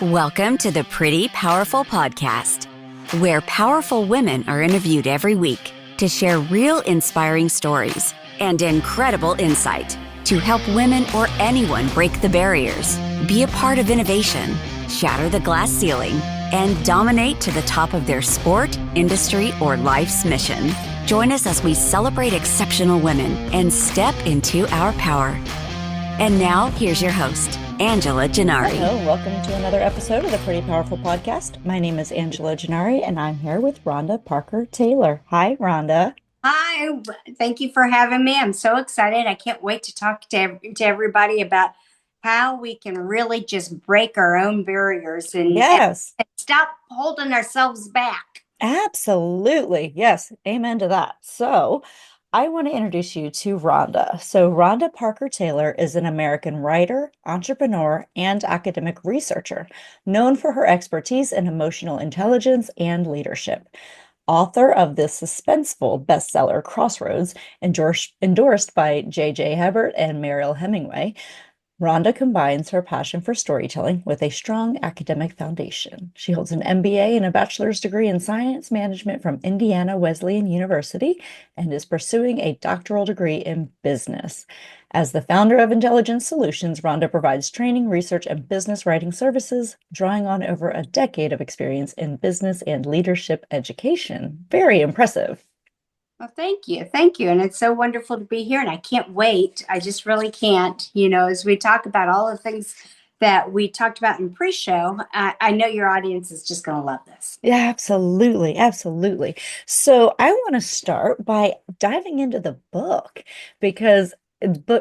Welcome to the Pretty Powerful Podcast, where powerful women are interviewed every week to share real inspiring stories and incredible insight to help women or anyone break the barriers, be a part of innovation, shatter the glass ceiling, and dominate to the top of their sport, industry, or life's mission. Join us as we celebrate exceptional women and step into our power. And now, here's your host, Angela Gennari. Hello, welcome to another episode of the Pretty Powerful Podcast. My name is Angela Gennari, and I'm here with Rhonda Parker Taylor. Hi, Rhonda. Hi, thank you for having me. I'm so excited. I can't wait to talk to everybody about how we can really just break our own barriers and stop holding ourselves back. Absolutely. Yes. Amen to that. So I want to introduce you to Rhonda. So Rhonda Parker Taylor is an American writer, entrepreneur, and academic researcher, known for her expertise in emotional intelligence and leadership. Author of the suspenseful bestseller Crossroads, endorsed by J.J. Hebert and Mariel Hemingway, Rhonda combines her passion for storytelling with a strong academic foundation. She holds an MBA and a bachelor's degree in science management from Indiana Wesleyan University and is pursuing a doctoral degree in business. As the founder of Intelligence Solutions, Rhonda provides training, research, and business writing services, drawing on over a decade of experience in business and leadership education. Very impressive. Well, thank you. Thank you. And it's so wonderful to be here. And I can't wait. I just really can't, as we talk about all the things that we talked about in pre-show, I know your audience is just going to love this. Yeah, absolutely. Absolutely. So I want to start by diving into the book because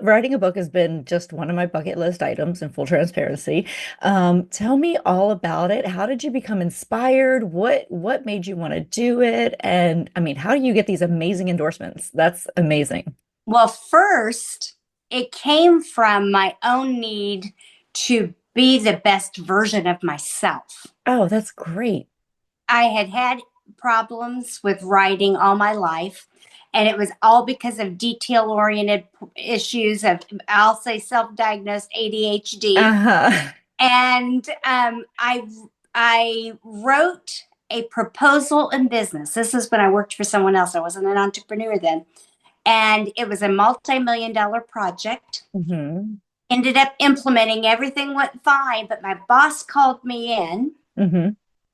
writing a book has been just one of my bucket list items in full transparency. Tell me all about it. How did you become inspired? What made you want to do it? And I mean, how do you get these amazing endorsements? That's amazing. Well, first, it came from my own need to be the best version of myself. Oh, that's great. I had problems with writing all my life. And it was all because of detail-oriented issues of, I'll say, self-diagnosed ADHD. Uh-huh. And I wrote a proposal in business. This is when I worked for someone else. I wasn't an entrepreneur then. And it was a multi-million-dollar project. Mm-hmm. Ended up implementing. Everything went fine. But my boss called me in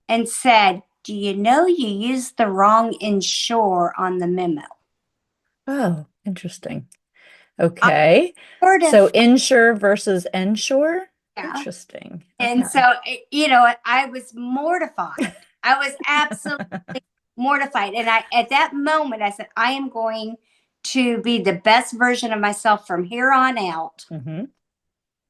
and said, "Do you know you used the wrong insure on the memo?" Oh, interesting. Okay. So insure versus ensure? Yeah. Interesting. And so, I was mortified. I was absolutely mortified. And at that moment, I said, I am going to be the best version of myself from here on out. Mm-hmm.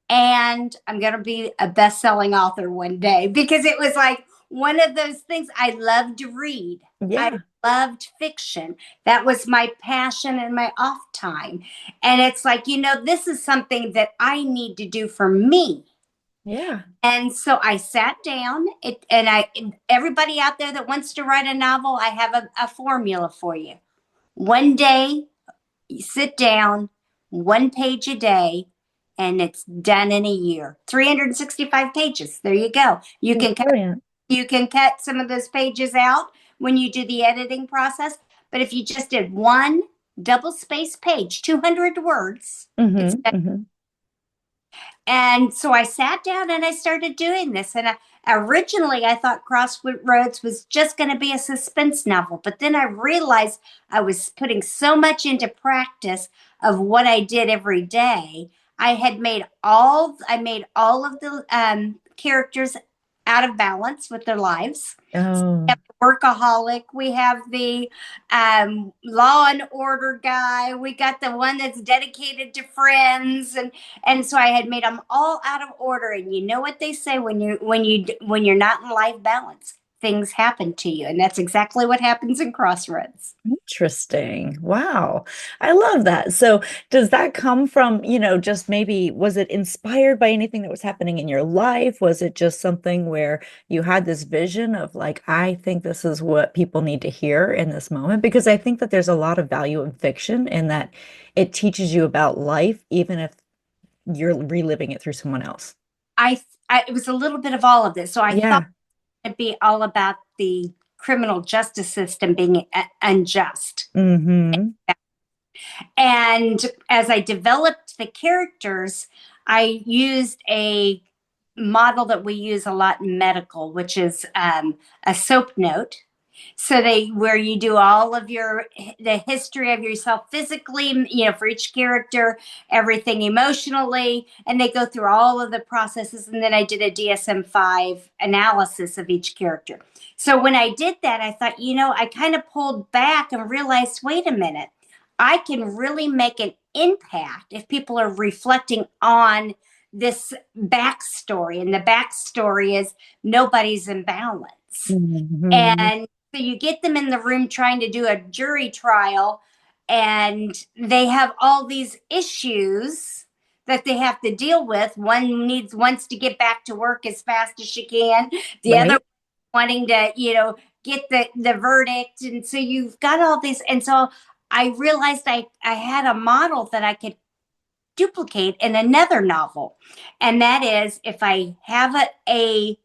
And I'm going to be a best-selling author one day, because it was like one of those things. I loved to read. Yeah. I loved fiction. That was my passion and my off time. And it's like, this is something that I need to do for me. Yeah. And so I sat down everybody out there that wants to write a novel, I have a formula for you. One day, you sit down, 1 page a day, and it's done in a year. 365 pages. There you go. You can cut some of those pages out when you do the editing process. But if you just did one double-spaced page, 200 words, it's done. And so I sat down and I started doing this. And originally I thought Crossroads was just going to be a suspense novel. But then I realized I was putting so much into practice of what I did every day. I made all of the characters out of balance with their lives. Oh. We have the workaholic. We have the law and order guy. We got the one that's dedicated to friends, and so I had made them all out of order. And you know what they say when you're not in life balance, things happen to you, and that's exactly what happens in Crossroads. Interesting. Wow. I love that. So does that come from, just maybe, was it inspired by anything that was happening in your life? Was it just something where you had this vision of like, I think this is what people need to hear in this moment? Because I think that there's a lot of value in fiction in that it teaches you about life, even if you're reliving it through someone else. I it was a little bit of all of this. So I thought Yeah. it'd be all about the criminal justice system being unjust. Mm-hmm. And as I developed the characters, I used a model that we use a lot in medical, which is a soap note. So where you do all of the history of yourself physically, for each character, everything emotionally, and they go through all of the processes. And then I did a DSM-5 analysis of each character. So when I did that, I thought, I kind of pulled back and realized, wait a minute, I can really make an impact if people are reflecting on this backstory. And the backstory is nobody's in balance. Mm-hmm. And so you get them in the room trying to do a jury trial, and they have all these issues that they have to deal with. One wants to get back to work as fast as she can. The other Right. wanting to, get the verdict. And so you've got all these. And so I realized I had a model that I could duplicate in another novel. And that is, if I have a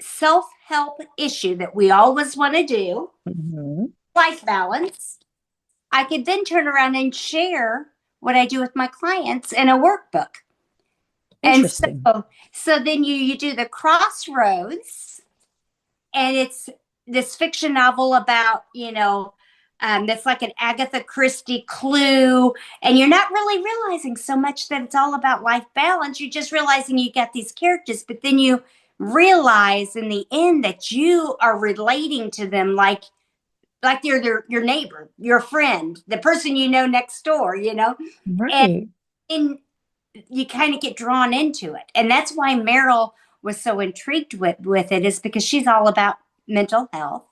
self-help issue that we always want to do, Mm-hmm. life balance, I could then turn around and share what I do with my clients in a workbook. And Interesting. so then you do the Crossroads, and it's this fiction novel about, that's like an Agatha Christie clue. And you're not really realizing so much that it's all about life balance. You're just realizing you got these characters, but then you realize in the end that you are relating to them like they're your neighbor, your friend, the person next door, and, Right. and you kind of get drawn into it. And that's why Mariel was so intrigued with it, is because she's all about mental health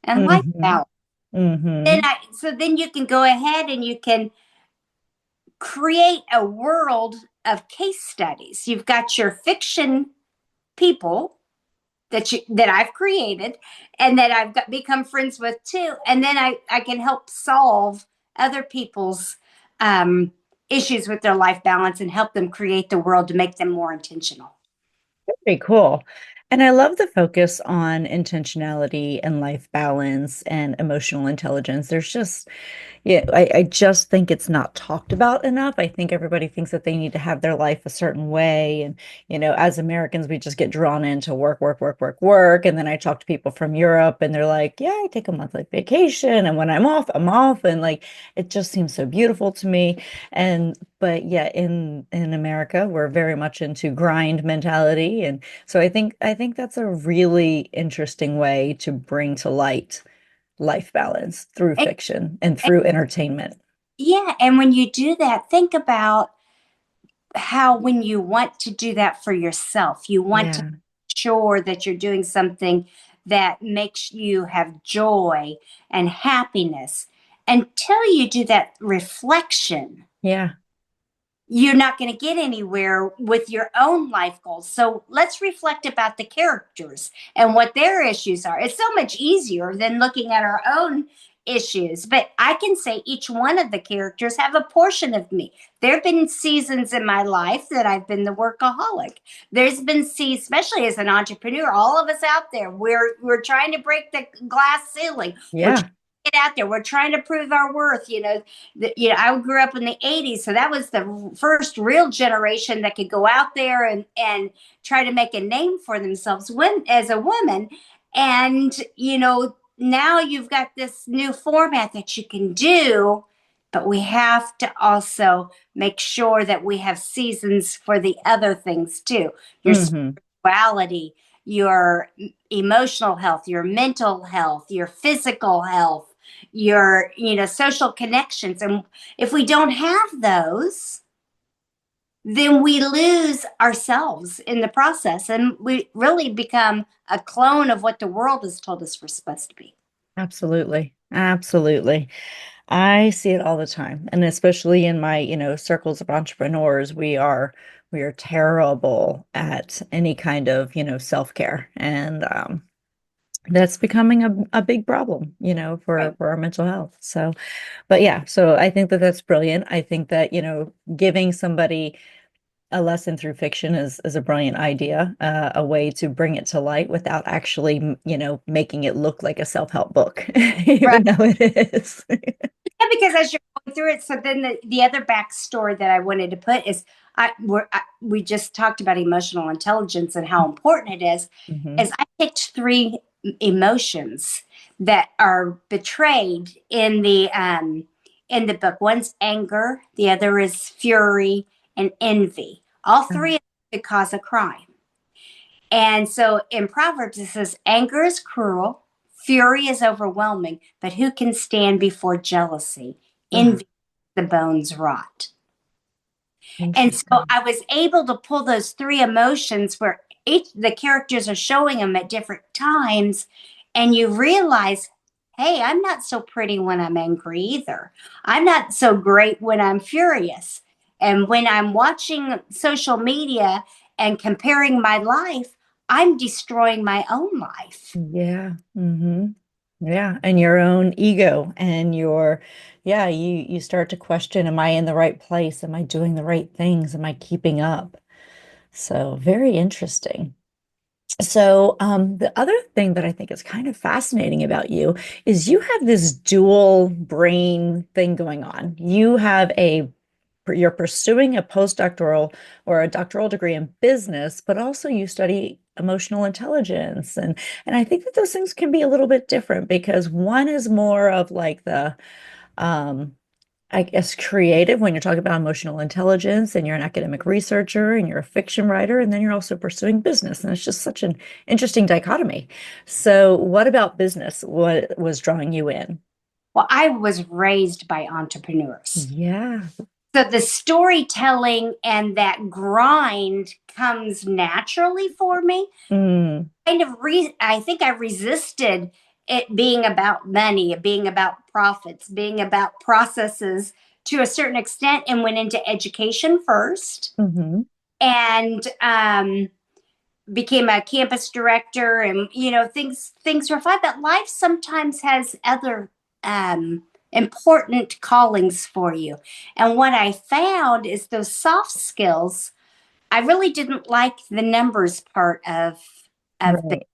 and life Mm-hmm. balance. Mm-hmm. So then you can go ahead and you can create a world of case studies. You've got your fiction people that I've created and that become friends with too. And then I can help solve other people's issues with their life balance and help them create the world to make them more intentional. Very cool. And I love the focus on intentionality and life balance and emotional intelligence. There's just, yeah, I just think it's not talked about enough. I think everybody thinks that they need to have their life a certain way. And, as Americans, we just get drawn into work, work, work, work, work. And then I talk to people from Europe and they're like, yeah, I take a month like vacation. And when I'm off, I'm off. And like, it just seems so beautiful to me. But yeah, in America, we're very much into grind mentality. And so I think that's a really interesting way to bring to light life balance through And, fiction and and through entertainment. yeah, and when you do that, think about how when you want to do that for yourself, you want to Yeah. make sure that you're doing something that makes you have joy and happiness. Until you do that reflection, Yeah. you're not going to get anywhere with your own life goals. So let's reflect about the characters and what their issues are. It's so much easier than looking at our own issues. But I can say each one of the characters have a portion of me. There have been seasons in my life that I've been the workaholic. There's been seasons, especially as an entrepreneur, all of us out there, we're trying to break the glass ceiling. We're trying Yeah. to get out there. We're trying to prove our worth. I grew up in the 80s, so that was the first real generation that could go out there and try to make a name for themselves as a woman. And now you've got this new format that you can do, but we have to also make sure that we have seasons for the other things too. Your Hmm. spirituality, your emotional health, your mental health, your physical health, your social connections. And if we don't have those, then we lose ourselves in the process, and we really become a clone of what the world has told us we're supposed to be. Absolutely. Absolutely. I see it all the time. And especially in my, circles of entrepreneurs, we are terrible at any kind of, self-care. And that's becoming a big problem, Right. for our mental health. So, but yeah, so I think that that's brilliant. I think that, giving somebody a lesson through fiction is a brilliant idea, a way to bring it to light without actually, making it look like a self-help book, Right. even though it is. Yeah, because as you're going through it, so then the other backstory that I wanted to put is we just talked about emotional intelligence and how important it Mhm. is I picked three emotions that are betrayed in the book. One's anger, the other is fury and envy. All three could cause a crime. And so in Proverbs, it says, anger is cruel, fury is overwhelming, but who can stand before jealousy? Oh, Envy, the bones rot. And so interesting. I was able to pull those three emotions where each the characters are showing them at different times, and you realize, hey, I'm not so pretty when I'm angry either. I'm not so great when I'm furious. And when I'm watching social media and comparing my life, I'm destroying my own life. Yeah. Yeah, and your own ego and yeah, you start to question, am I in the right place? Am I doing the right things? Am I keeping up? So very interesting. So, the other thing that I think is kind of fascinating about you is you have this dual brain thing going on. You're pursuing a postdoctoral or a doctoral degree in business, but also you study emotional intelligence. And I think that those things can be a little bit different because one is more of like um, I guess creative when you're talking about emotional intelligence and you're an academic researcher and you're a fiction writer and then you're also pursuing business. And it's just such an interesting dichotomy. So what about business? What was drawing you in? Well, I was raised by entrepreneurs. Yeah. So the storytelling and that grind comes naturally for me. Mm, I think I resisted it being about money, it being about profits, being about processes to a certain extent, and went into education first, hmm and became a campus director, and things were fine. But life sometimes has other important callings for you. And what I found is those soft skills. I really didn't like the numbers part of Right.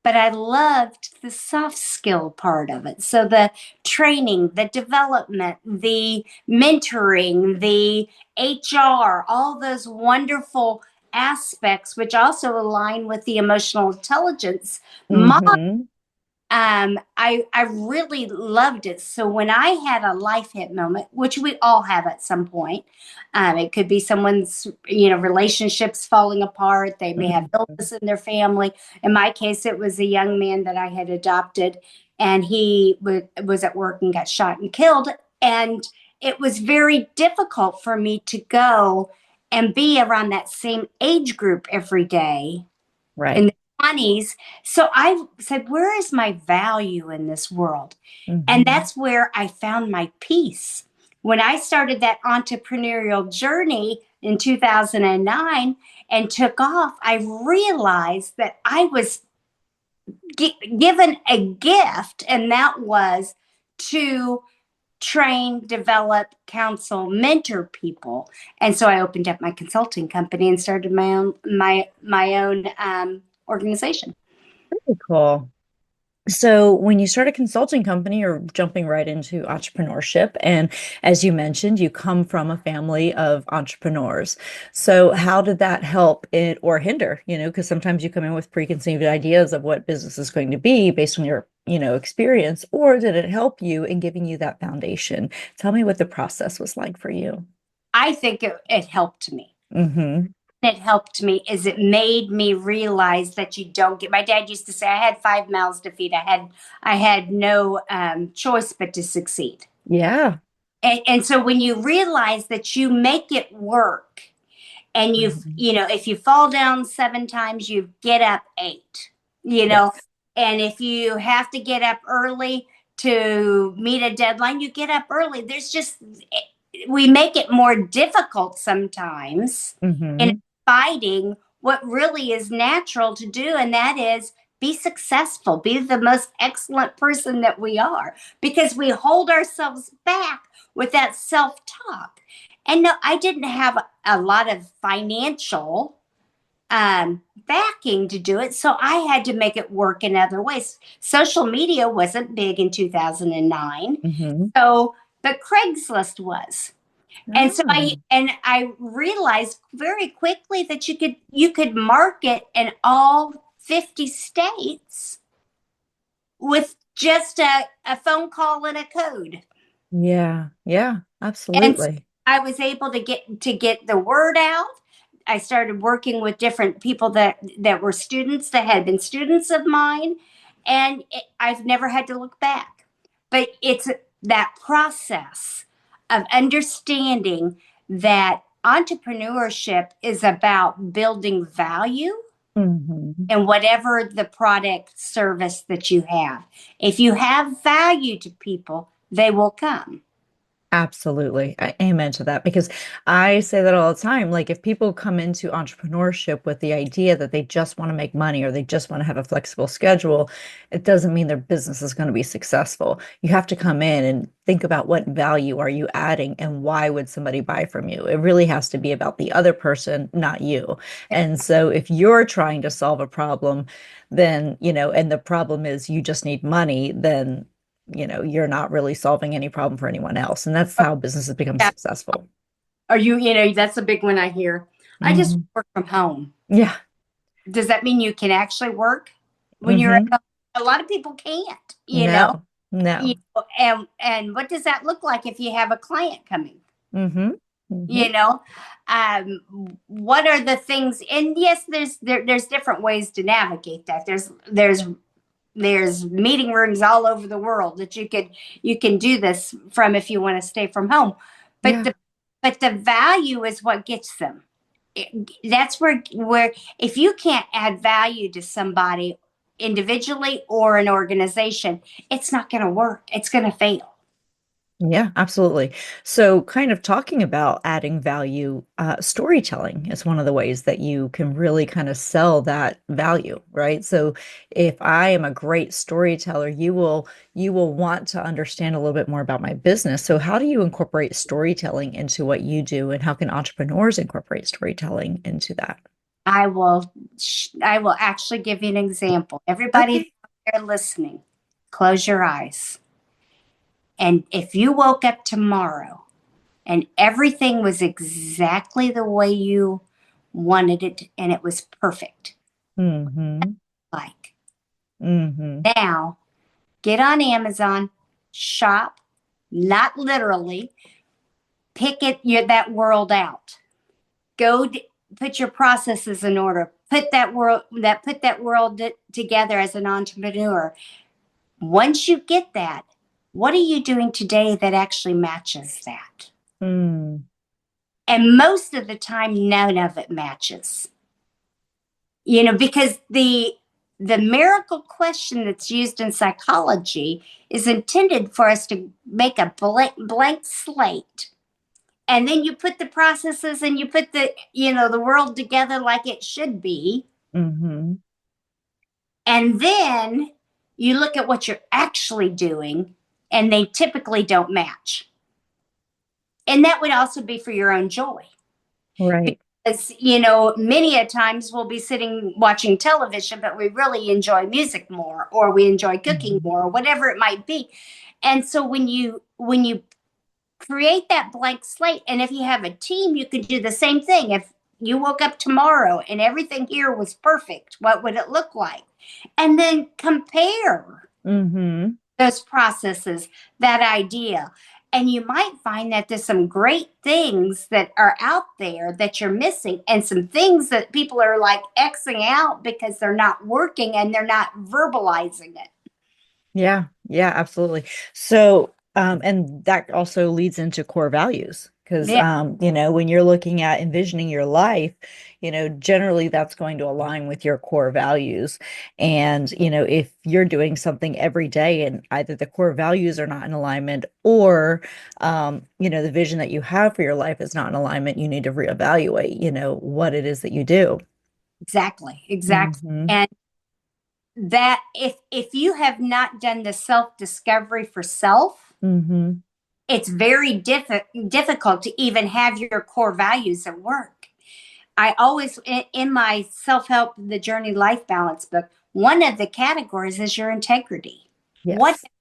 but I loved the soft skill part of it. So the training, the development, the mentoring, the HR, all those wonderful aspects, which also align with the emotional intelligence hmm I really loved it. So when I had a life hit moment, which we all have at some point, it could be someone's relationships falling apart. They may have illness in their family. In my case, it was a young man that I had adopted, and he was at work and got shot and killed. And it was very difficult for me to go and be around that same age group every day in Right. the 20s. So I said, where is my value in this world? And hmm that's where I found my peace. When I started that entrepreneurial journey in 2009 and took off, I realized that I was given a gift, and that was to train, develop, counsel, mentor people. And so I opened up my consulting company and started my own organization. Very cool. So when you start a consulting company, you're jumping right into entrepreneurship. And as you mentioned, you come from a family of entrepreneurs. So how did that help it or hinder? Because sometimes you come in with preconceived ideas of what business is going to be based on your, experience, or did it help you in giving you that foundation? Tell me what the process was like for you. I think it helped me. hmm It helped me is it made me realize that you don't get. My dad used to say, I had 5 mouths to feed. I had no choice but to succeed. Yeah. And so when you realize that you make it work, and Mhm. if you fall down 7 times, you get up eight, you know, Yes. and if you have to get up early to meet a deadline, you get up early. We make it more difficult sometimes in hmm fighting what really is natural to do, and that is be successful, be the most excellent person that we are, because we hold ourselves back with that self talk. And no, I didn't have a lot of financial backing to do it. So I had to make it work in other ways. Social media wasn't big in 2009. Mm-hmm. So, but Craigslist was. And so Oh, I realized very quickly that you could market in all 50 states with just a phone call and a code. yeah. Yeah, And so absolutely. I was able to get the word out. I started working with different people that were students that had been students of mine, and I've never had to look back. But it's that process of understanding that entrepreneurship is about building value Mm-hmm. in whatever the product service that you have. If you have value to people, they will come. Absolutely. Amen to that because I say that all the time. Like, if people come into entrepreneurship with the idea that they just want to make money or they just want to have a flexible schedule, it doesn't mean their business is going to be successful. You have to come in and think about what value are you adding and why would somebody buy from you? It really has to be about the other person, not you. And so if you're trying to solve a problem, then, and the problem is you just need money, then you're not really solving any problem for anyone else. And that's how businesses become Yeah. successful. Or that's a big one I hear. I just Hmm. work from home. Yeah. Does that mean you can actually work when you're at Hmm. home? A lot of people can't, No, no. and what does that look like if you have a client coming? Hmm. Hmm. You know, what are the things? And yes, there's different ways to navigate that. There's meeting rooms all over the world that you can do this from if you want to stay from home. But Yeah. the value is what gets them. That's where if you can't add value to somebody individually or an organization, it's not going to work. It's going to fail. Yeah, absolutely. So, kind of talking about adding value, storytelling is one of the ways that you can really kind of sell that value, right? So, if I am a great storyteller, you will want to understand a little bit more about my business. So, how do you incorporate storytelling into what you do, and how can entrepreneurs incorporate storytelling into that? I will actually give you an example. Everybody Okay. out there listening, close your eyes. And if you woke up tomorrow and everything was exactly the way you wanted it and it was perfect, Mm-hmm. like Mm-hmm. now get on Amazon, shop, not literally, pick that world out. Put your processes in order. Put that world together as an entrepreneur. Once you get that, what are you doing today that actually matches that? Mm. And most of the time, none of it matches. Because the miracle question that's used in psychology is intended for us to make a blank slate. And then you put the processes and you put the world together like it should be. Mm-hmm. And then you look at what you're actually doing, and they typically don't match. And that would also be for your own joy. Right. Because, many a times we'll be sitting watching television, but we really enjoy music more, or we enjoy cooking Mm-hmm. more, or whatever it might be. And so when you create that blank slate, and if you have a team, you could do the same thing. If you woke up tomorrow and everything here was perfect, what would it look like? And then compare Mm-hmm. those processes, that idea. And you might find that there's some great things that are out there that you're missing, and some things that people are like Xing out because they're not working and they're not verbalizing it. Yeah, yeah, absolutely. So, and that also leads into core values because, Yeah, when you're looking at envisioning your life, generally that's going to align with your core values. And, if you're doing something every day and either the core values are not in alignment or, the vision that you have for your life is not in alignment, you need to reevaluate, what it is that you do. exactly. Hmm. And that if you have not done the self discovery for self, Hmm. it's very difficult to even have your core values at work. I always, in my self-help, the Journey Life Balance book, one of the categories is your integrity. What Yes.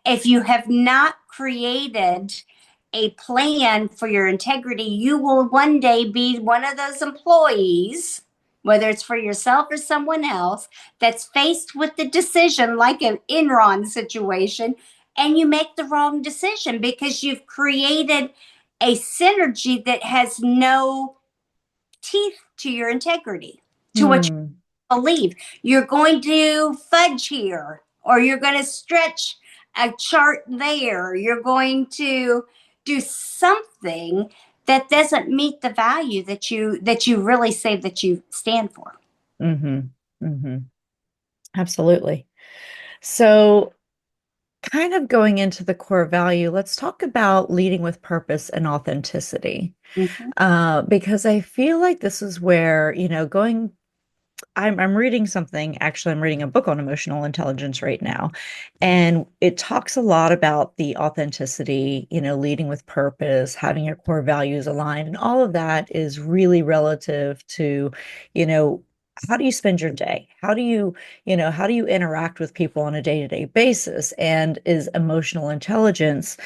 if you have not created a plan for your integrity? You will one day be one of those employees, whether it's for yourself or someone else, that's faced with the decision, like an Enron situation, and you make the wrong decision because you've created a synergy that has no teeth to your integrity, to what you Hmm. believe. You're going to fudge here, or you're going to stretch a chart there. You're going to do something that doesn't meet the value that you really say that you stand for. Mm-hmm. Mm-hmm. Absolutely. So, kind of going into the core value, let's talk about leading with purpose and authenticity. Mm-hmm. Because I feel like this is where, I'm reading something, actually, I'm reading a book on emotional intelligence right now, and it talks a lot about the authenticity, leading with purpose, having your core values aligned, and all of that is really relative to, you know, how do you spend your day? How do you interact with people on a day-to-day basis? And is emotional intelligence,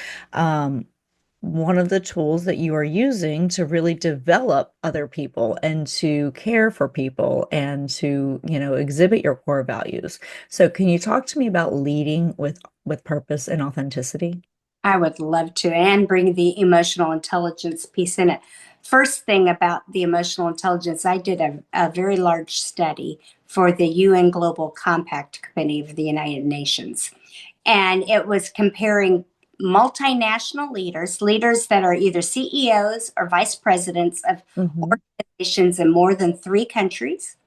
one of the tools that you are using to really develop other people and to care for people and to, exhibit your core values. So can you talk to me about leading with purpose and authenticity? I would love to, and bring the emotional intelligence piece in it. First thing about the emotional intelligence, I did a very large study for the UN Global Compact Committee of the United Nations. And it was comparing multinational leaders that are either CEOs or vice presidents of Hmm. organizations in more than 3 countries,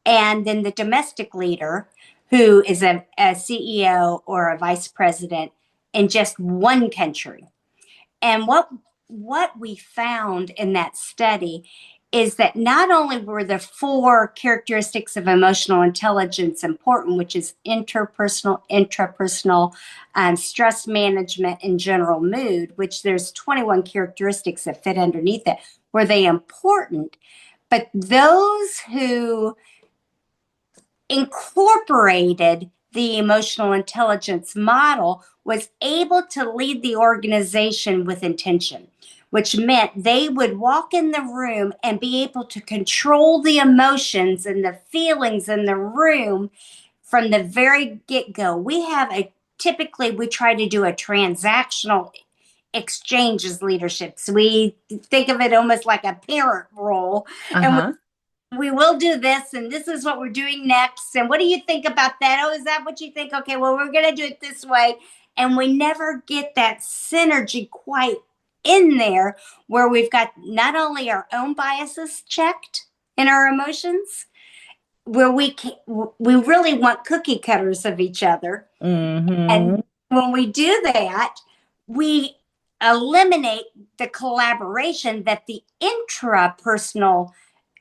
and then the domestic leader who is a CEO or a vice president in just one country. And what we found in that study is that not only were the 4 characteristics of emotional intelligence important, which is interpersonal, intrapersonal, stress management, and general mood, which there's 21 characteristics that fit underneath it, were they important, but those who incorporated the emotional intelligence model was able to lead the organization with intention, which meant they would walk in the room and be able to control the emotions and the feelings in the room from the very get-go. Typically we try to do a transactional exchange as leadership. So we think of it almost like a parent role, and Uh-huh. we will do this, and this is what we're doing next, and what do you think about that? Oh, is that what you think? Okay, well, we're going to do it this way. And we never get that synergy quite in there, where we've got not only our own biases checked in our emotions, where we really want cookie cutters of each other. And Hmm. when we do that, we eliminate the collaboration that the intrapersonal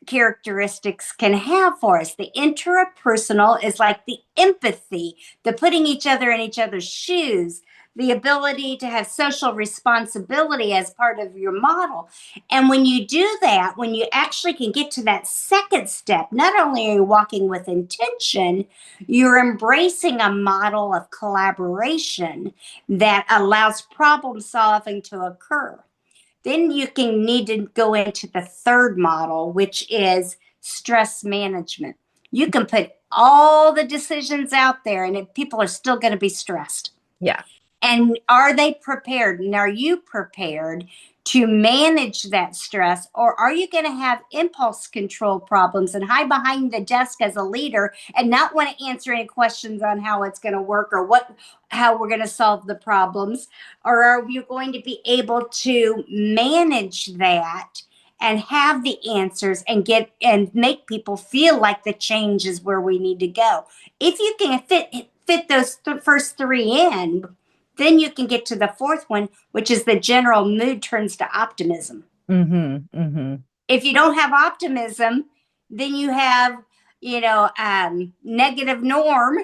characteristics can have for us. The interpersonal is like the empathy, the putting each other in each other's shoes, the ability to have social responsibility as part of your model. And when you do that, when you actually can get to that second step, not only are you walking with intention, you're embracing a model of collaboration that allows problem solving to occur. Then you can need to go into the third model, which is stress management. You can put all the decisions out there, and people are still going to be stressed. Yeah. And are they prepared? And are you prepared to manage that stress? Or are you going to have impulse control problems and hide behind the desk as a leader and not want to answer any questions on how it's going to work, or how we're going to solve the problems? Or are you going to be able to manage that and have the answers and make people feel like the change is where we need to go? If you can fit those first 3 in, then you can get to the fourth one, which is the general mood turns to optimism. Hmm. Hmm. If you don't have optimism, then you have, negative norm.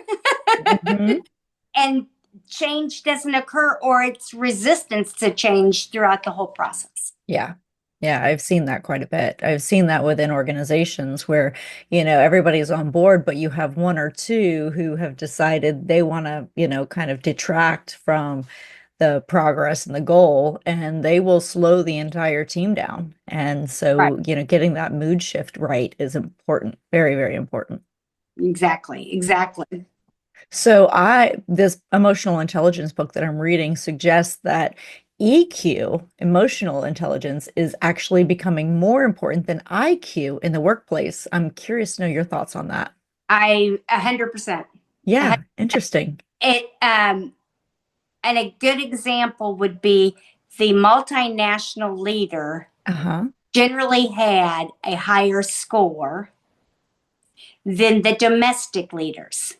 Hmm. And change doesn't occur, or it's resistance to change throughout the whole process. Yeah. Yeah, I've seen that quite a bit. I've seen that within organizations where, everybody's on board, but you have one or two who have decided they want to, kind of detract from the progress and the goal, and they will slow the entire team down. And Right. so, getting that mood shift right is important, very, very important. Exactly. Exactly. So this emotional intelligence book that I'm reading suggests that EQ, emotional intelligence, is actually becoming more important than IQ in the workplace. I'm curious to know your thoughts on that. 100%. Yeah, interesting. It and a good example would be the multinational leader Uh-huh. generally had a higher score than the domestic leaders.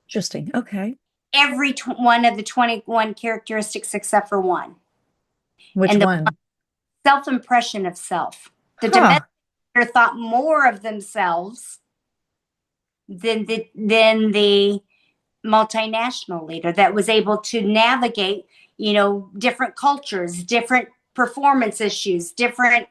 Interesting. Okay. Every one of the 21 characteristics except for one. Which And the one? self-impression of self. The domestic Huh. leader thought more of themselves than the multinational leader that was able to navigate, different cultures, different performance issues, different,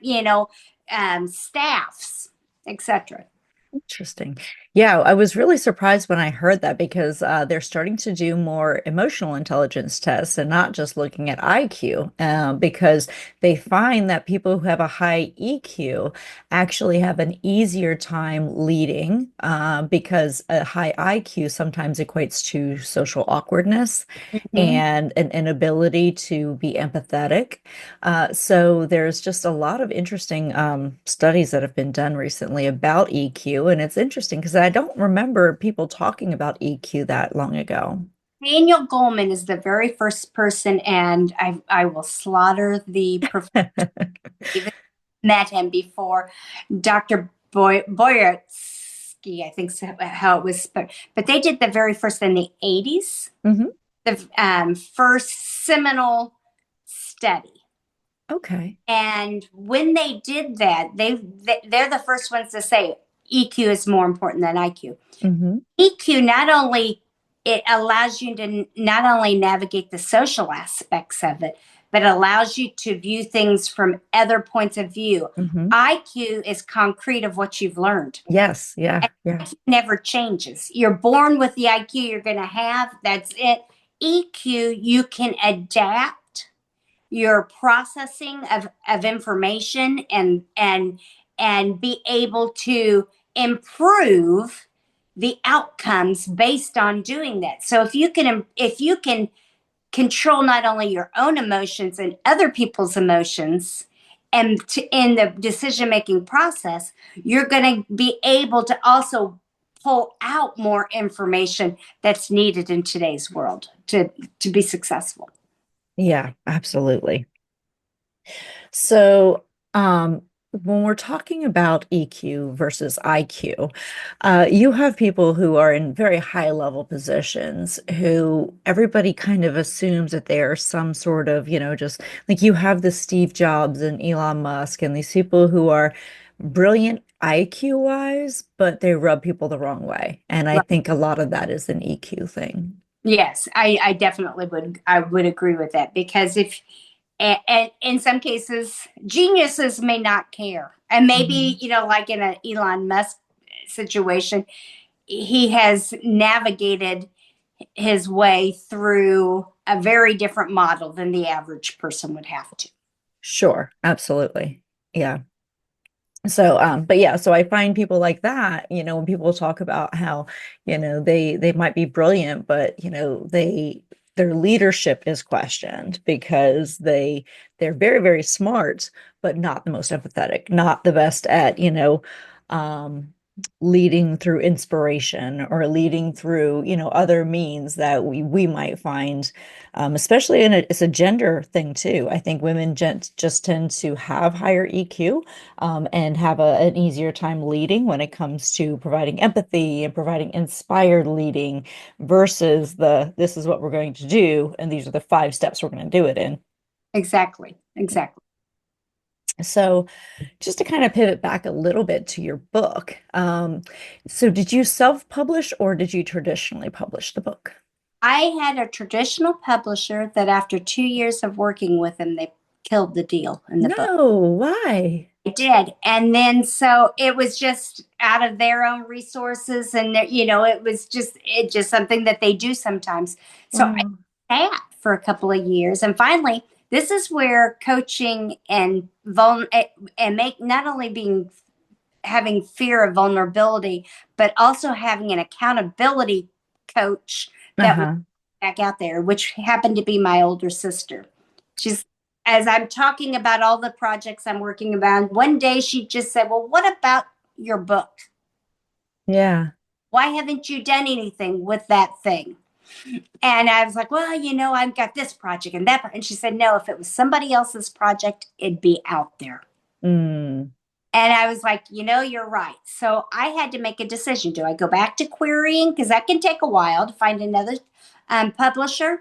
staffs, etc. Interesting. Yeah, I was really surprised when I heard that because they're starting to do more emotional intelligence tests and not just looking at IQ, because they find that people who have a high EQ actually have an easier time leading, because a high IQ sometimes equates to social awkwardness Mm-hmm. and an inability to be empathetic. So there's just a lot of interesting studies that have been done recently about EQ, and it's interesting because I don't remember people talking about EQ that long ago. Daniel Goleman is the very first person, and I will slaughter the professor. Even met him before. Dr. Boyarsky, I think how it was, but they did the very first in the 80s, Hmm. the first seminal study. Okay. And when they did that, they're the first ones to say EQ is more important than IQ. Hmm. EQ not only it allows you to not only navigate the social aspects of it, but allows you to view things from other points of view. Hmm. IQ is concrete of what you've learned. Yes. Yeah. And Yeah. IQ never changes. You're born with the IQ you're going to have. That's it. EQ, you can adapt your processing of information and be able to improve the outcomes based on doing that. So if you can control not only your own emotions and other people's emotions and in the decision making process, you're going to be able to also pull out more information that's needed in today's world to be successful. Yeah, absolutely. So, when we're talking about EQ versus IQ, you have people who are in very high level positions who everybody kind of assumes that they are some sort of, just like you have the Steve Jobs and Elon Musk and these people who are brilliant IQ wise, but they rub people the wrong way. And I think a lot of that is an EQ thing. Yes, I definitely would agree with that because if and in some cases geniuses may not care. And maybe, Mhm. like in an Elon Musk situation, he has navigated his way through a very different model than the average person would have to. Sure, absolutely. Yeah. So, but yeah, so I find people like that, when people talk about how, they might be brilliant, but their leadership is questioned because they're very, very smart, but not the most empathetic, not the best at, um, leading through inspiration or leading through, other means that we might find, especially it's a gender thing too. I think women just tend to have higher EQ, and have an easier time leading when it comes to providing empathy and providing inspired leading versus this is what we're going to do, and these are the 5 steps we're going to do it in. Exactly. Exactly. So, just to kind of pivot back a little bit to your book, so did you self-publish or did you traditionally publish the book? I had a traditional publisher that after 2 years of working with them, they killed the deal in the book. No, why? I did. And then so it was just out of their own resources and it just something that they do sometimes. So I Wow. sat for a couple of years and finally this is where coaching and make not only being having fear of vulnerability, but also having an accountability coach that Uh-huh. back out there, which happened to be my older sister. She's, as I'm talking about all the projects I'm working about, one day she just said, well, what about your book? Yeah. Why haven't you done anything with that thing? And I was like, well, I've got this project and that. And she said, no, if it was somebody else's project, it'd be out there. Mm. And I was like, you're right. So I had to make a decision. Do I go back to querying? Because that can take a while to find another publisher.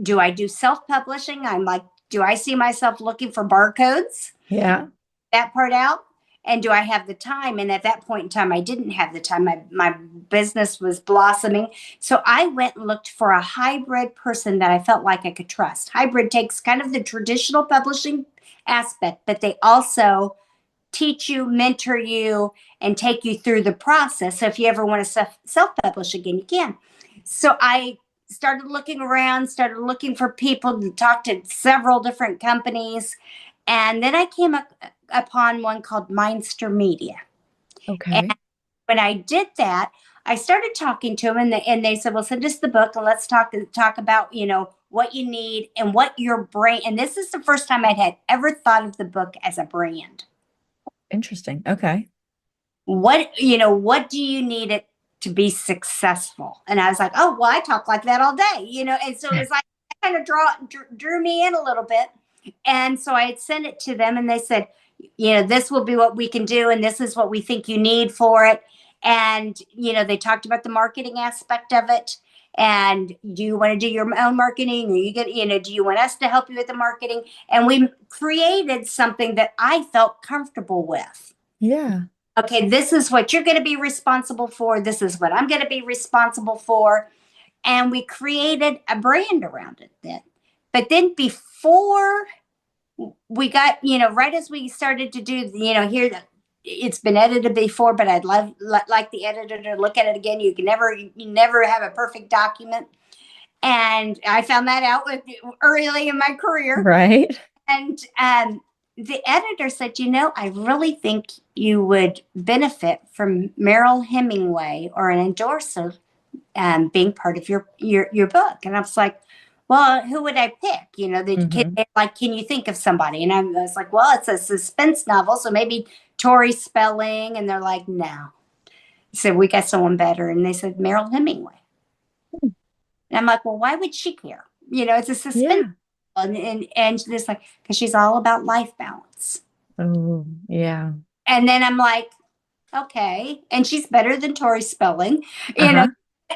Do I do self-publishing? I'm like, do I see myself looking for barcodes? Yeah. That part out? And do I have the time? And at that point in time, I didn't have the time. My business was blossoming. So I went and looked for a hybrid person that I felt like I could trust. Hybrid takes kind of the traditional publishing aspect, but they also teach you, mentor you, and take you through the process. So if you ever want to self-publish again, you can. So I started looking around, started looking for people to talk to several different companies. And then I came upon one called Mindster Media. And Okay. when I did that, I started talking to them and they said, well, send us the book and let's talk about, what you need and what your brand. And this is the first time I'd had ever thought of the book as a brand. Interesting. Okay. What do you need it to be successful? And I was like, oh, well, I talk like that all day, and so it was like kind of drew me in a little bit. And so I had sent it to them and they said, this will be what we can do and this is what we think you need for it. And they talked about the marketing aspect of it. And do you want to do your own marketing, or do you want us to help you with the marketing? And we created something that I felt comfortable with. Yeah. Okay, this is what you're going to be responsible for. This is what I'm going to be responsible for. And we created a brand around it then. But then before we got, right as we started to do, here, it's been edited before, but I'd like the editor to look at it again. You never have a perfect document. And I found that out early in my career. Right. And the editor said, I really think you would benefit from Mariel Hemingway or an endorser being part of your book. And I was like, well, who would I pick? Can you think of somebody? And I was like, well, it's a suspense novel, so maybe Tori Spelling. And they're like, no. So we got someone better. And they said, Mariel Hemingway. And I'm like, well, why would she care? It's a suspense. Yeah. And just like, because she's all about life balance. Oh, yeah. And then I'm like, okay. And she's better than Tori Spelling, Uh-huh.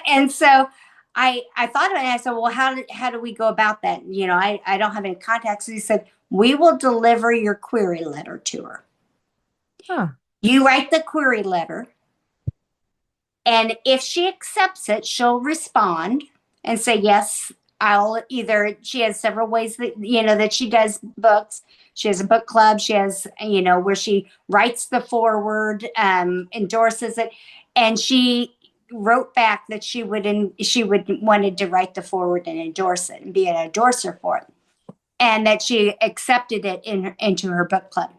And so I thought about it. I said, well, how do we go about that? I don't have any contacts. He said, we will deliver your query letter to her. Huh. You write the query letter. And if she accepts it, she'll respond and say, yes, she has several ways that she does books. She has a book club. She has, where she writes the foreword, endorses it. And she wrote back that she would wanted to write the foreword and endorse it and be an endorser for it. And that she accepted it into her book club.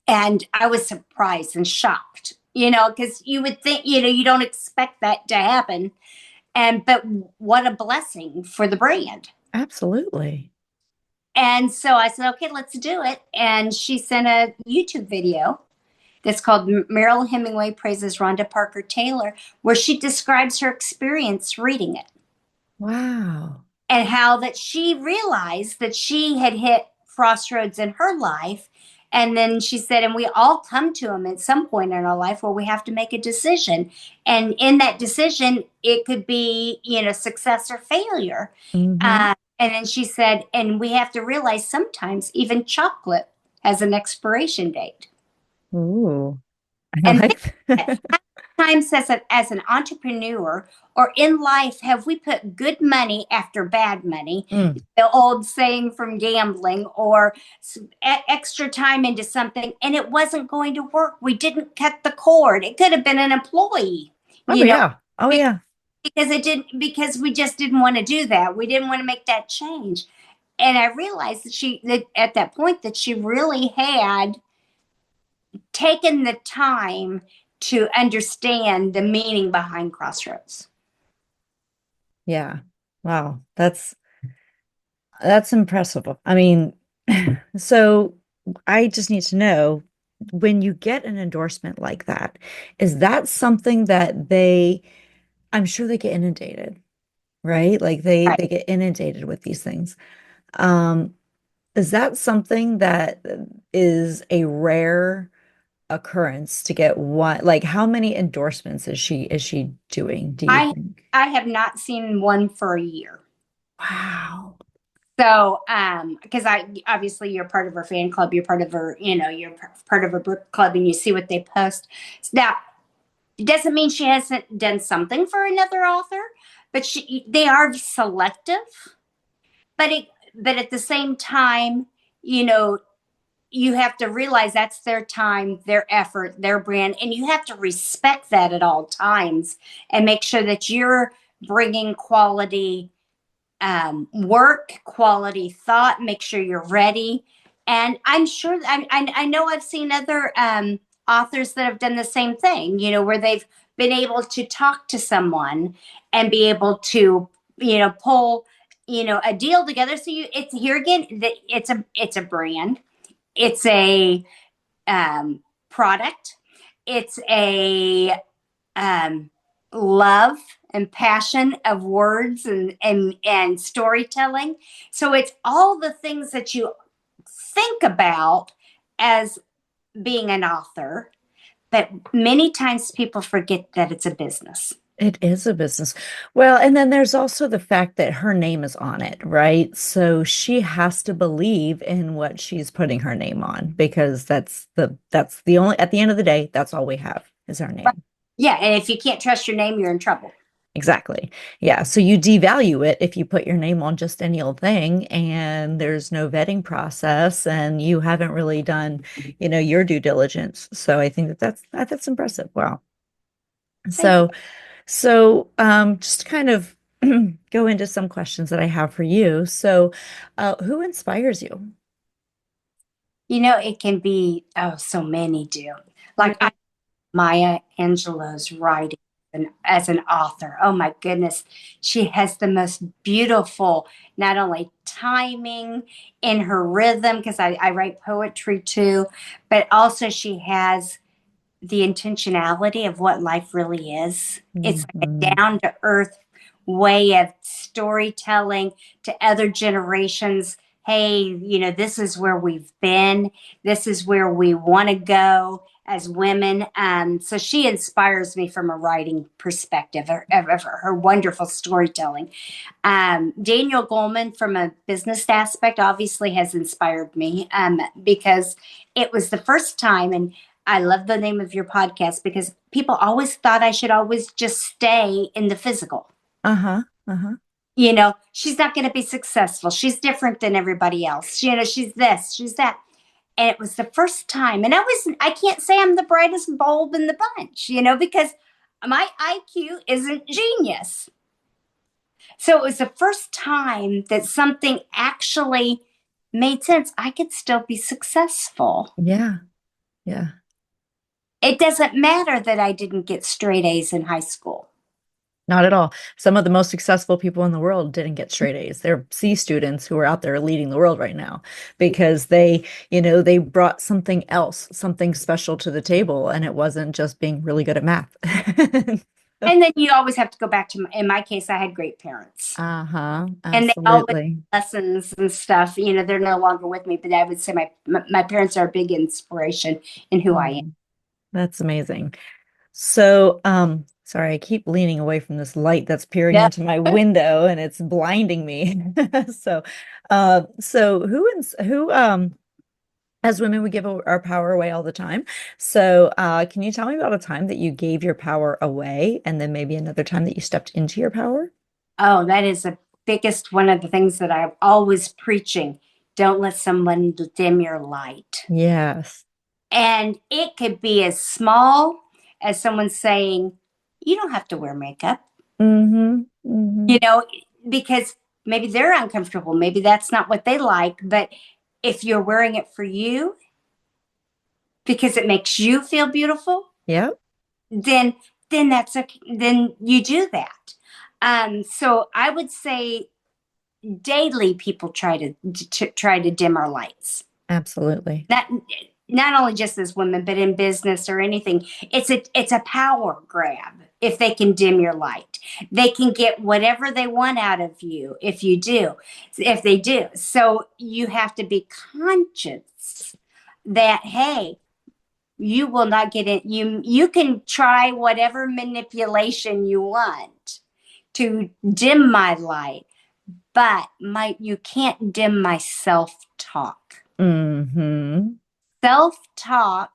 And I was surprised and shocked, because you would think, you don't expect that to happen. But what a blessing for the brand. Absolutely. And so I said, okay, let's do it. And she sent a YouTube video that's called Mariel Hemingway Praises Rhonda Parker Taylor, where she describes her experience reading it. Wow. And how that she realized that she had hit crossroads in her life. And then she said, and we all come to them at some point in our life where we have to make a decision. And in that decision, it could be, success or failure. Mm-hmm. And then she said, and we have to realize sometimes even chocolate has an expiration date. Ooh. I And like that. times as an entrepreneur or in life have we put good money after bad money? The old saying from gambling, or extra time into something, and it wasn't going to work. We didn't cut the cord. It could have been an employee, Oh you know, yeah. Oh yeah. because it didn't, because we just didn't want to do that. We didn't want to make that change. And I realized that at that point that she really had taken the time to understand the meaning behind Crossroads. Yeah. Wow. That's impressive. I mean, so I just need to know, when you get an endorsement like that, is that something that I'm sure they get inundated, right? Like Right. they get inundated with these things. Um, is that something that is a rare occurrence to get one? Like, how many endorsements is she doing, do you I think? I have not seen one for a year. Wow. So, because I obviously you're part of her fan club, you're part of her, you're part of her book club, and you see what they post. Now, it doesn't mean she hasn't done something for another author, but they are selective. But at the same time, you know, you have to realize that's their time, their effort, their brand, and you have to respect that at all times and make sure that you're bringing quality work, quality thought, make sure you're ready. And I'm sure, I know I've seen other authors that have done the same thing, where they've been able to talk to someone and be able to, pull, a deal together. So it's here again, it's a brand, it's a product, it's a um, love and passion of words and storytelling. So it's all the things that you think about as being an author, but many times people forget that it's a business. It is a business. Well, and then there's also the fact that her name is on it, right? So she has to believe in what she's putting her name on, because that's the only, at the end of the day, that's all we have is our name. Yeah, and if you can't trust your name, you're in trouble. Exactly. Yeah. So you devalue it if you put your name on just any old thing, and there's no vetting process, and you haven't really done, your due diligence. So I think that's impressive. Wow. Thank you. So just to kind of go into some questions that I have for you. So, who inspires you? It can be, oh, so many do. Like Maya Angelou's writing and as an author. Oh my goodness. She has the most beautiful, not only timing in her rhythm, because I write poetry too, but also she has the intentionality of what life really is. It's like a Mhm. down to earth way of storytelling to other generations. Hey, this is where we've been. This is where we want to go as women. So she inspires me from a writing perspective of her wonderful storytelling. Daniel Goleman, from a business aspect, obviously has inspired me because it was the first time, and I love the name of your podcast because people always thought I should always just stay in the physical. Uh-huh. Uh-huh. She's not going to be successful. She's different than everybody else. She's this, she's that. And it was the first time, and I can't say I'm the brightest bulb in the bunch, because my IQ isn't genius. So it was the first time that something actually made sense. I could still be successful. Yeah. Yeah. It doesn't matter that I didn't get straight A's in high school. Not at all. Some of the most successful people in the world didn't get straight A's. They're C students who are out there leading the world right now because they brought something else, something special to the table, and it wasn't just being really good at math. And then you always have to go back to, in my case, I had great parents. Uh-huh. And they always Absolutely. lessons and stuff. They're no longer with me, but I would say my parents are a big inspiration in who I am. Oh, that's amazing. So, sorry, I keep leaning away from this light that's peering Yeah. into my window and it's blinding me. So, so who as women, we give our power away all the time. So, can you tell me about a time that you gave your power away and then maybe another time that you stepped into your power? Oh, that is the biggest one of the things that I'm always preaching. Don't let someone dim your light. Yes. And it could be as small as someone saying, you don't have to wear makeup, Mm-hmm. Mm-hmm. you know, because maybe they're uncomfortable. Maybe that's not what they like. But if you're wearing it for you because it makes you feel beautiful, Yep. then that's okay. Then you do that. So I would say daily people try to dim our lights. Absolutely. Not only just as women, but in business or anything. It's a power grab if they can dim your light. They can get whatever they want out of you if they do. So you have to be conscious that, hey, you will not get it. You can try whatever manipulation you want to dim my light, but you can't dim my self-talk. Mm-hmm. Self-talk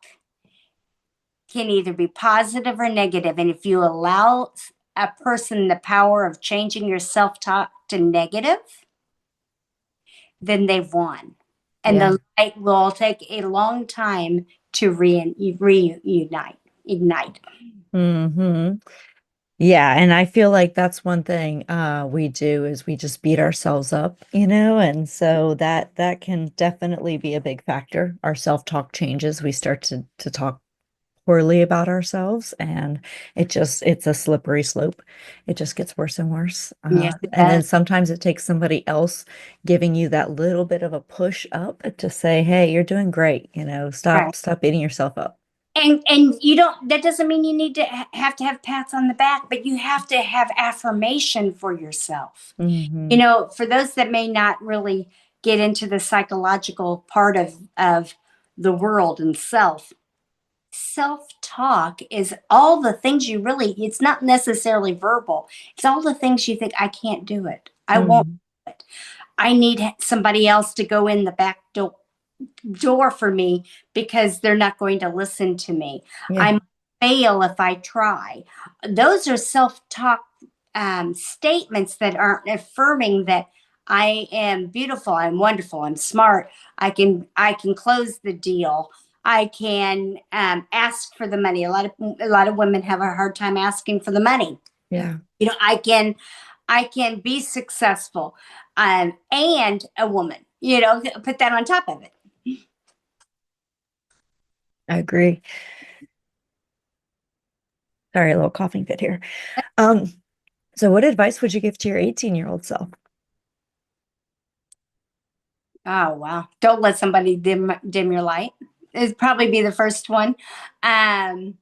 can either be positive or negative, and if you allow a person the power of changing your self-talk to negative, then they've won. And Yeah. the light will take a long time to reunite, ignite. Mm-hmm. Yeah, and I feel like that's one thing we do is we just beat ourselves up, and so that can definitely be a big factor. Our self-talk changes. We start to talk poorly about ourselves, and it's a slippery slope. It just gets worse and worse. Yes, it And then does. sometimes it takes somebody else giving you that little bit of a push up to say, "Hey, you're doing great, Right. stop beating yourself up." And you don't, that doesn't mean you need to have pats on the back, but you have to have affirmation for yourself. Hmm. For those that may not really get into the psychological part of the world and self-talk is all the things it's not necessarily verbal. It's all the things you think, I can't do it. I won't Mm. do it. I need somebody else to go in the back door for me because they're not going to listen to me. Yeah. I might fail if I try. Those are self-talk statements that aren't affirming that I am beautiful, I'm wonderful, I'm smart. I can close the deal. I can ask for the money. A lot of women have a hard time asking for the money. Yeah. I can be successful, and a woman. Put that on top of it. I agree. Sorry, a little coughing fit here. Um, so what advice would you give to your 18-year-old self? Oh, wow. Don't let somebody dim your light. It'd probably be the first one. Um,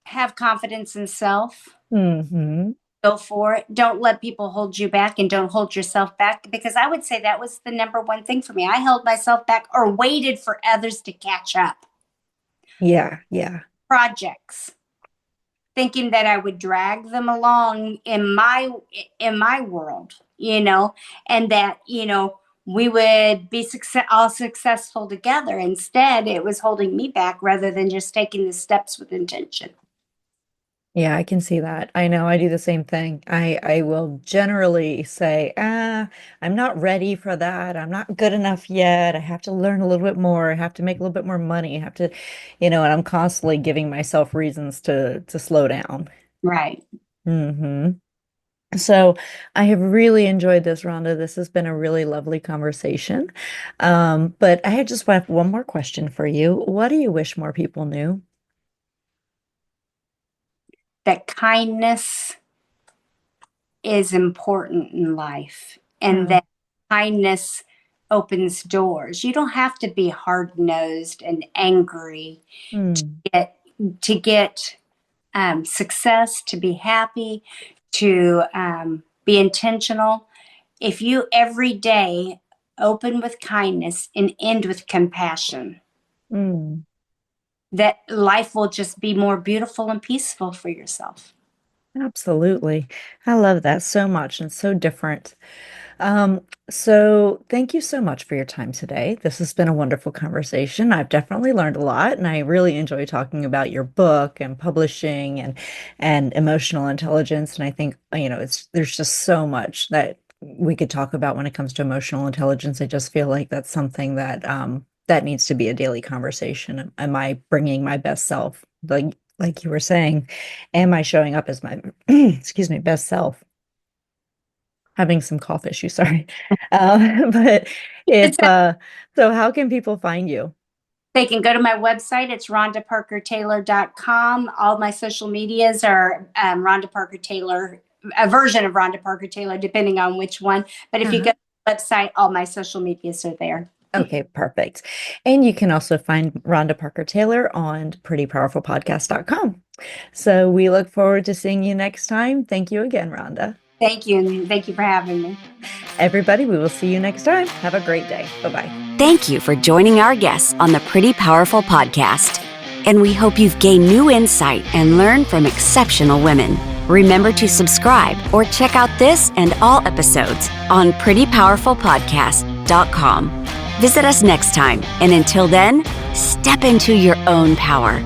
have confidence in self. Hmm. Go for it. Don't let people hold you back, and don't hold yourself back, because I would say that was the number one thing for me. I held myself back or waited for others to catch up. Yeah, yeah, Projects, thinking that I would drag them along in my world, and that we would be all successful together. Instead, it was holding me back rather than just taking the steps with intention. yeah, I can see that. I know I do the same thing. I will generally say, I'm not ready for that. I'm not good enough yet. I have to learn a little bit more. I have to make a little bit more money. I have to, and I'm constantly giving myself reasons to slow down. Right. Hmm. So I have really enjoyed this, Rhonda. This has been a really lovely conversation. But I had just have one more question for you. What do you wish more people knew? That kindness is important in life, and Yeah. that kindness opens doors. You don't have to be hard-nosed and angry Hmm. get, to get success, to be happy, to be intentional. If you every day open with kindness and end with compassion, Hmm. that life will just be more beautiful and peaceful for yourself. Absolutely. I love that so much and so different. So thank you so much for your time today. This has been a wonderful conversation. I've definitely learned a lot, and I really enjoy talking about your book and publishing and emotional intelligence. And I think, there's just so much that we could talk about when it comes to emotional intelligence. I just feel like that's something that needs to be a daily conversation. Am I bringing my best self? Like you were saying, am I showing up as my excuse me, best self? Having some cough issues, sorry. But It's if so how can people find you? They can go to my website. It's rhondaparkertaylor.com. All my social medias are Rhonda Parker Taylor, a version of Rhonda Parker Taylor, depending on which one. But if you go to the website, all my social medias are there. Okay, perfect. And you can also find Rhonda Parker Taylor on prettypowerfulpodcast.com. So we look forward to seeing you next time. Thank you again, Rhonda. Thank you. And thank you for having me. Everybody, we will see you next time. Have a great day. Bye-bye. Thank you for joining our guests on the Pretty Powerful Podcast. And we hope you've gained new insight and learned from exceptional women. Remember to subscribe or check out this and all episodes on prettypowerfulpodcast.com. Visit us next time, and until then, step into your own power.